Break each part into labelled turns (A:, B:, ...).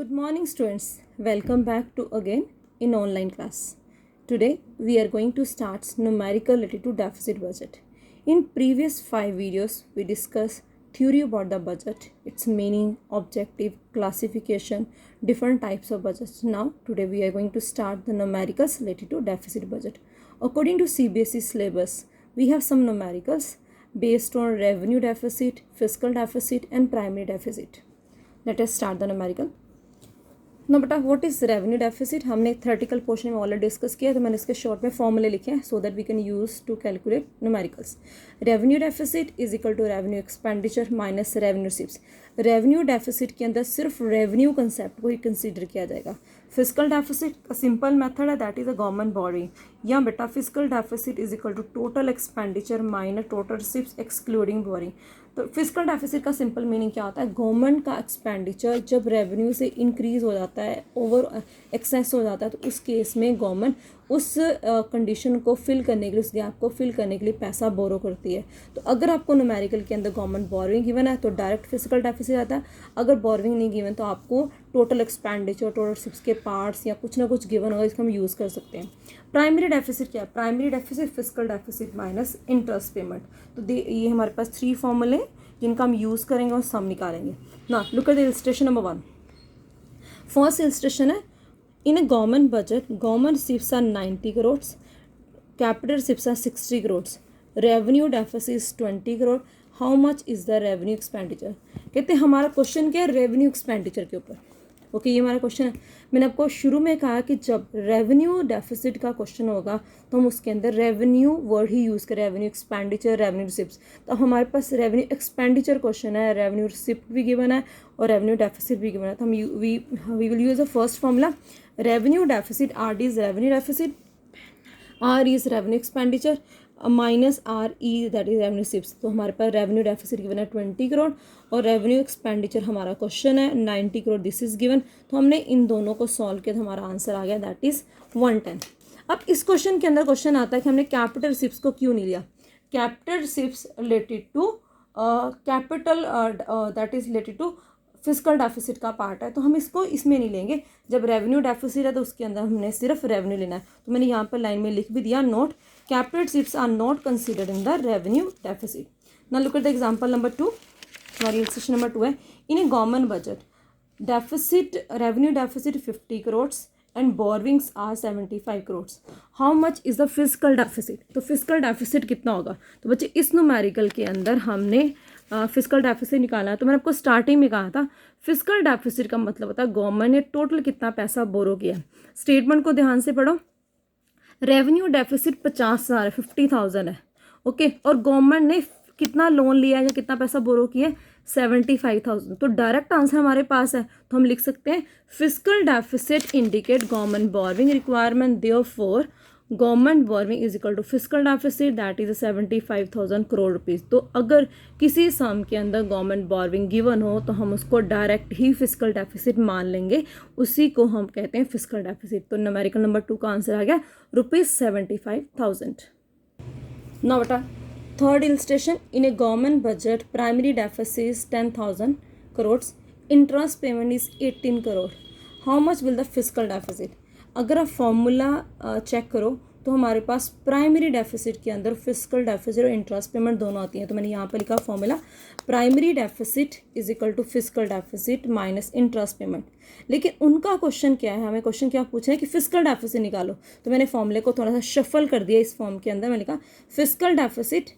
A: Good morning students, welcome back to again in online class. Today we are going to start numerical related to deficit budget. In previous 5 videos we discussed theory about the budget, its meaning, objective, classification, different types of budgets. Now today we are going to start the numericals related to deficit budget. According to CBSE syllabus, we have some numericals based on revenue deficit, fiscal deficit and primary deficit. Let us start the numerical. ना बेटा what is revenue deficit हमने theoretical portion में already discuss किया, तो मैंने इसके short में फॉर्मूले लिखे हैं so that we can use to calculate numericals. Revenue deficit is equal to revenue expenditure minus revenue receives. Revenue deficit के अंदर सिर्फ रेवेन्यू कंसेप्ट को ही कंसीडर किया जाएगा. फिजिकल डेफिसिट का सिंपल मेथड है, that is a government borrowing. या बेटा physical deficit is equal to total expenditure minus total receives excluding borrowing. तो फिजिकल डेफिसिट का सिंपल मीनिंग क्या होता है? गवर्नमेंट का एक्सपेंडिचर जब रेवेन्यू से इंक्रीज हो जाता है, ओवर एक्सेस हो जाता है, तो उस केस में गवर्नमेंट उस कंडीशन को फिल करने के लिए, उस गैप को फिल करने के लिए पैसा बोरो करती है. तो अगर आपको न्यूमेरिकल के अंदर गवर्नमेंट बोरोइंग गिवन है तो डायरेक्ट फिजिकल डेफिसिट आता है. अगर बोरोइंग नहीं गिवन तो आपको टोटल एक्सपेंडिचर, टोटल सिप्स के पार्ट्स या कुछ ना कुछ गिवन होगा, इसको हम यूज़ कर सकते हैं. प्राइमरी डेफिसिट क्या है? Primary deficit physical deficit minus interest payment. तो ये हमारे पास 3 फॉर्मूले जिनका हम यूज़ करेंगे और सम निकालेंगे. ना look at the illustration number 1. First illustration है, in a government budget, government receipts are 90 crores, capital receipts are 60 crores, revenue deficit is 20 crore. How much is the revenue expenditure? कहते हैं हमारा क्वेश्चन क्या है? रेवेन्यू एक्सपेंडिचर के ऊपर. Okay ये हमारा क्वेश्चन है. मैंने आपको शुरू में कहा कि जब रेवेन्यू डेफिसिट का क्वेश्चन होगा तो हम उसके अंदर रेवेन्यू वर्ड ही यूज़ करें, रेवेन्यू एक्सपेंडिचर, रेवेन्यू रिसिप्ट. तो हमारे पास रेवेन्यू एक्सपेंडिचर क्वेश्चन है, रेवेन्यू रिसिप्ट भी गिवन है और रेवेन्यू डेफिसिट भी गिवन है. तो हम we will use the first formula. Revenue deficit, R D is revenue deficit, R is revenue expenditure minus R E that is revenue receipts. तो हमारे पास रेवेन्यू डेफिसिट गिवन है 20 करोड़ और रेवेन्यू एक्सपेंडिचर हमारा क्वेश्चन है 90 करोड़, दिस इज गिवन. तो हमने इन दोनों को सॉल्व किया तो हमारा आंसर आ गया, दैट इज 110. अब इस क्वेश्चन के अंदर क्वेश्चन आता है कि हमने कैपिटल रिसिप्ट्स को क्यों नहीं लिया. Capital receipts related to capital that is related to physical deficit का पार्ट है, तो हम इसको इसमें नहीं लेंगे. जब रेवेन्यू डेफिसिट है तो उसके अंदर हमने सिर्फ रेवेन्यू लेना है. तो मैंने यहाँ पर लाइन में लिख भी दिया, note capital receipts are not considered in the revenue deficit. Now look at the example number 2. हमारी इलस्ट्रेशन नंबर 2 है, in a government budget deficit revenue deficit 50 crore and borrowings are 75 crore. How much is the fiscal deficit? तो physical deficit कितना होगा? तो बच्चे इस numerical के अंदर हमने फिजिकल डेफिसिट निकाला. तो मैंने आपको स्टार्टिंग में कहा था फिजिकल डेफिसिट का मतलब होता है गवर्नमेंट ने टोटल कितना पैसा बोरो किया. स्टेटमेंट को ध्यान से पढ़ो. रेवेन्यू डेफिसिट 50,000 है, 50,000 है. ओके और गवर्नमेंट ने कितना लोन लिया है या कितना पैसा बोरो किया है? 75,000. तो डायरेक्ट आंसर हमारे पास है, तो हम लिख सकते हैं physical deficit indicate government borrowing requirement, therefore government borrowing is equal to physical deficit that is 75,000 crore rupees. तो अगर किसी सम के अंदर गवर्नमेंट बोरोइंग गिवन हो तो हम उसको डायरेक्ट ही फिजिकल डेफिसिट मान लेंगे, उसी को हम कहते हैं फिजिकल डेफिसिट. तो न्यूमेरिकल नंबर 2 का आंसर आ गया ₹75,000. नाउ बेटा third illustration, in a government budget primary deficit is 10,000 crore, interest payment is 18 crore. How much will the fiscal deficit? अगर आप फॉर्मूला चेक करो तो हमारे पास प्राइमरी डेफिसिट के अंदर फिजिकल डेफिसिट और इंटरेस्ट पेमेंट दोनों आती हैं. तो मैंने यहाँ पर लिखा formula, primary deficit is equal to physical deficit minus interest payment. लेकिन उनका क्वेश्चन क्या है, हमें क्वेश्चन क्या पूछे हैं कि फिजिकल डेफिसिट निकालो. तो मैंने फॉर्मूले को थोड़ा सा शफल कर दिया इस फॉर्म के अंदर. मैंने लिखा physical deficit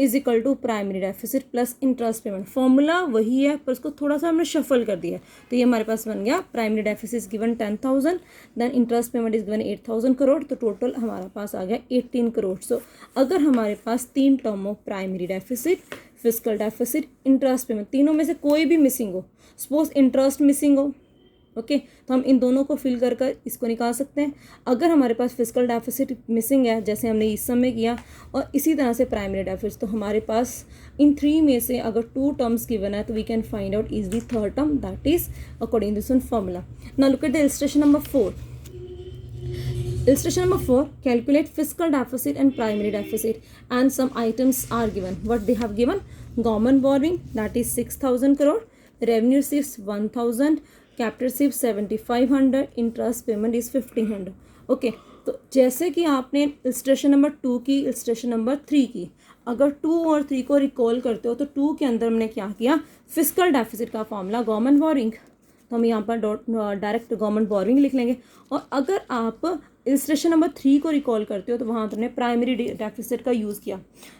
A: is equal to primary deficit plus interest payment. Formula वही है पर उसको थोड़ा सा हमने शफल कर दिया. तो ये हमारे पास बन गया primary deficit is given 10,000, then interest payment is given 8,000 crore. तो टोटल हमारे पास आ गया 18 करोड़. सो अगर हमारे पास 3 टर्म हो, primary deficit, physical deficit, interest payment, तीनों में से कोई भी मिसिंग हो, सपोज इंटरेस्ट मिसिंग हो, ओके तो हम इन दोनों को फिल कर कर इसको निकाल सकते हैं. अगर हमारे पास फिजिकल डेफिसिट मिसिंग है जैसे हमने इस समय किया, और इसी तरह से प्राइमरी डेफिसिट, तो हमारे पास इन 3 में से अगर 2 टर्म्स गिवन है तो we can find out easily third term, that is according this one formula. Now look at the illustration number 4. Illustration number 4, calculate fiscal deficit and primary deficit and some items are given. What they have given? Government borrowing that is 6,000 crore, revenue receipts 1,000, कैप्टरशिप 7500, interest payment is 1500। Okay, तो जैसे कि आपने illustration number 2 की, illustration number 3 की, अगर 2 और 3 को recall करते हो तो 2 के अंदर हमने क्या किया, फिस्कल डेफिसिट का फॉर्मूला गवर्नमेंट बोरिंग, तो हम यहाँ पर डायरेक्ट गवर्नमेंट बोरिंग लिख लेंगे। और अगर आप इलस्ट्रेशन नंबर 3 को रिकॉल करते हो तो वहाँ हमने प्राइमरी डेफिसिट का यूज़ किया,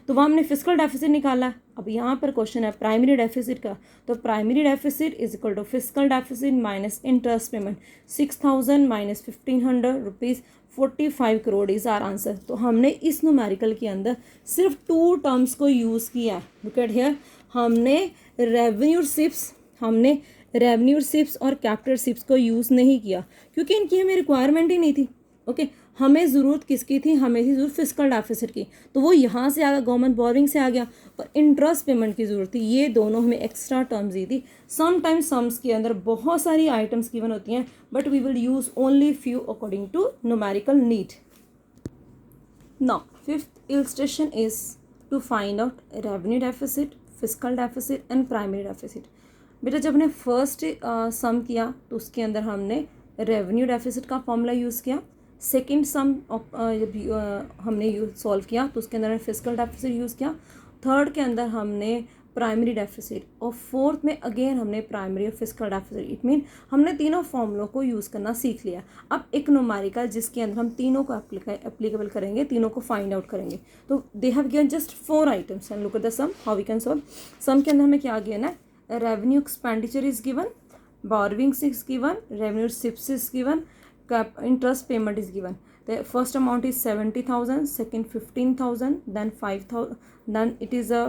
A: तो वहाँ हमने फिस्कल डेफिसिट निकाला। अब यहाँ पर क्वेश्चन है प्राइमरी डेफिसिट का, तो primary deficit is equal to fiscal deficit minus interest payment, 6000 minus 1500 rupees, 45 crore is our answer. तो हमने इस न्यूमेरिकल के अंदर सिर्फ 2 टर्म्स को यूज़ किया। लुक एट हियर, हमने रेवेन्यू रिसिप्ट्स और कैपिटल रिसिप्ट्स को यूज़ नहीं किया क्योंकि इनकी हमें रिक्वायरमेंट ही नहीं थी। ओके, हमें ज़रूरत किसकी थी, हमें थी ज़रूरत फिस्कल डेफिसिट की, तो वो यहाँ से आ गया, गवर्नमेंट बोरिंग से आ गया, और इंटरेस्ट पेमेंट की ज़रूरत थी। ये दोनों हमें एक्स्ट्रा टर्म्स दी थी। समटाइम्स सम्स के अंदर बहुत सारी आइटम्स गिवन होती हैं, but we will use only few according to numerical need. Now fifth illustration is to find out revenue deficit, fiscal deficit and primary deficit. बेटा जब हमने फर्स्ट सम किया तो उसके अंदर हमने रेवेन्यू डेफिसिट का फॉर्मूला यूज़ किया। सेकेंड सम जब हमने सॉल्व किया तो उसके अंदर हमने फिस्कल डेफिसिट यूज़ किया। थर्ड के अंदर हमने प्राइमरी डेफिसिट, और फोर्थ में अगेन हमने प्राइमरी और फिस्कल डेफिसिट। इट मीन हमने तीनों फॉर्मूलों को यूज़ करना सीख लिया। अब एक न्यूमेरिकल जिसके अंदर हम तीनों को एप्लीकेबल करेंगे, तीनों को फाइंड आउट करेंगे। तो they have given just 4 items and look at the sum how we can solve. Sum के अंदर हमें क्या गिवन है, revenue expenditure is given, borrowings is given, revenue receipts is given, interest payment is given. The first amount is 70,000, second 15,000, then 5,000, then it is a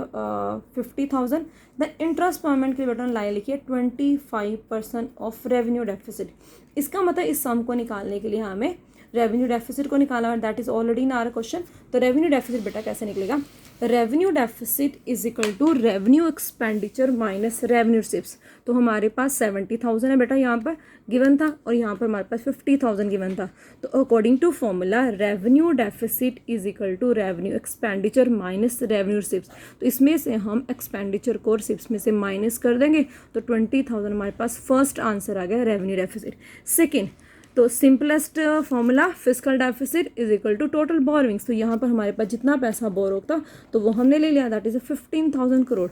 A: 50,000. Then interest payment के button line लिखिए 25% of revenue deficit. इसका मतलब इस सम को निकालने के लिए हमें रेवेन्यू डेफिसिट को निकालना, that is already in our question. तो रेवेन्यू डेफिसिट बेटा कैसे निकलेगा, revenue deficit is equal to revenue expenditure minus revenue receipts. तो हमारे पास 70,000 है बेटा यहाँ पर गिवन था, और यहाँ पर हमारे पास 50,000 गिवन था। तो according to formula revenue deficit is equal to revenue expenditure minus revenue receipts. तो इसमें से हम एक्सपेंडिचर को रिसिप्ट्स में से माइनस कर देंगे, तो 20,000 हमारे पास फर्स्ट आंसर आ गया रेवेन्यू डेफिसिट। सेकेंड, तो simplest formula fiscal deficit is equal to total borrowings. तो यहाँ पर हमारे पास जितना पैसा बोरो था तो वो हमने ले लिया, दैट इज 15,000 करोड़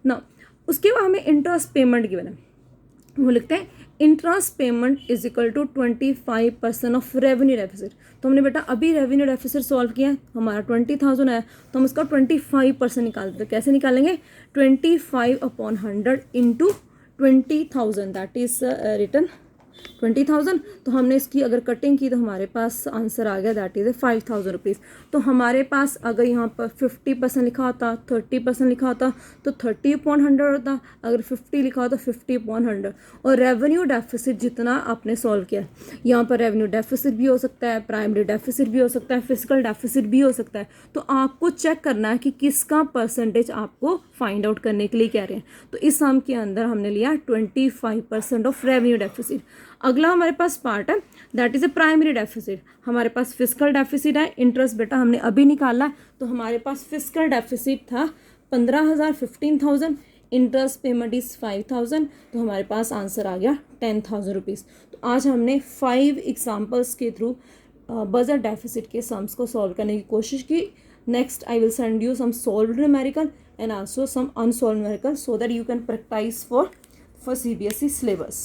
A: ना। उसके बाद हमें इंटरेस्ट पेमेंट गिवन है, वो लिखते हैं interest payment is equal to 25% of revenue deficit. तो हमने बेटा अभी रेवेन्यू डेफिसिट सॉल्व किया, हमारा 20,000 आया, तो हम उसका 25% निकालते। तो कैसे निकालेंगे, 25/100 इंटू 20,000, दैट इज रिटर्न 20,000। तो हमने इसकी अगर कटिंग की तो हमारे पास आंसर आ गया, दैट इज़ 5,000 रुपीज़। तो हमारे पास अगर यहाँ पर 50% लिखा होता, 30% लिखा होता तो 30/100 होता, अगर 50 लिखा होता 50/100। और रेवेन्यू डेफिसिट जितना आपने सॉल्व किया, यहाँ पर रेवेन्यू डेफिसिट भी हो सकता है, प्राइमरी डेफिसिट भी हो सकता है, फिजिकल डेफिसिट भी हो सकता है। तो आपको चेक करना है कि किसका परसेंटेज आपको फाइंड आउट करने के लिए कह रहे हैं। तो इस सम के अंदर हमने लिया 25% ऑफ रेवेन्यू डेफिसिट। अगला हमारे पास पार्ट है that is a primary deficit. हमारे पास फिस्कल डेफिसिट है, इंटरेस्ट बेटा हमने अभी निकाला, तो हमारे पास फिस्कल डेफिसिट था 15,000, 15,000, इंटरेस्ट पेमेंट इज 5,000, तो हमारे पास आंसर आ गया 10,000 रुपीज़। तो आज हमने 5 एग्जाम्पल्स के थ्रू बजट डेफिसिट के सम्स को सॉल्व करने की कोशिश की। Next I will send you some solved numerical and also some unsolved numerical so that you can practice for CBSE syllabus.